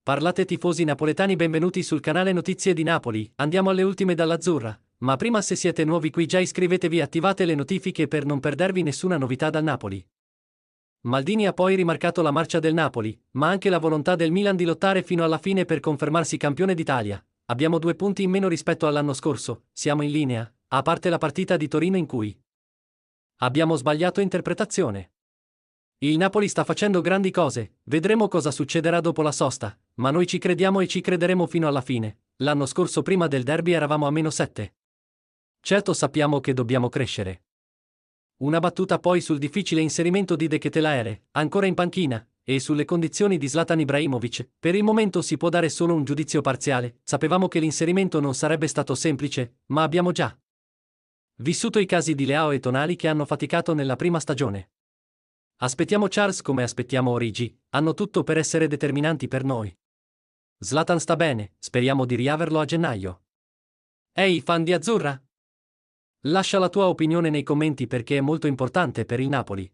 Parlate tifosi napoletani, benvenuti sul canale Notizie di Napoli, andiamo alle ultime dall'Azzurra, ma prima, se siete nuovi qui, già iscrivetevi e attivate le notifiche per non perdervi nessuna novità dal Napoli. Maldini ha poi rimarcato la marcia del Napoli, ma anche la volontà del Milan di lottare fino alla fine per confermarsi campione d'Italia. Abbiamo 2 punti in meno rispetto all'anno scorso, siamo in linea, a parte la partita di Torino in cui abbiamo sbagliato interpretazione. Il Napoli sta facendo grandi cose, vedremo cosa succederà dopo la sosta, ma noi ci crediamo e ci crederemo fino alla fine. L'anno scorso prima del derby eravamo a -7. Certo, sappiamo che dobbiamo crescere. Una battuta poi sul difficile inserimento di De Ketelaere, ancora in panchina, e sulle condizioni di Zlatan Ibrahimovic. Per il momento si può dare solo un giudizio parziale, sapevamo che l'inserimento non sarebbe stato semplice, ma abbiamo già vissuto i casi di Leao e Tonali che hanno faticato nella prima stagione. Aspettiamo Charles come aspettiamo Origi, hanno tutto per essere determinanti per noi. Zlatan sta bene, speriamo di riaverlo a gennaio. Ehi, fan di Azzurra? Lascia la tua opinione nei commenti perché è molto importante per il Napoli.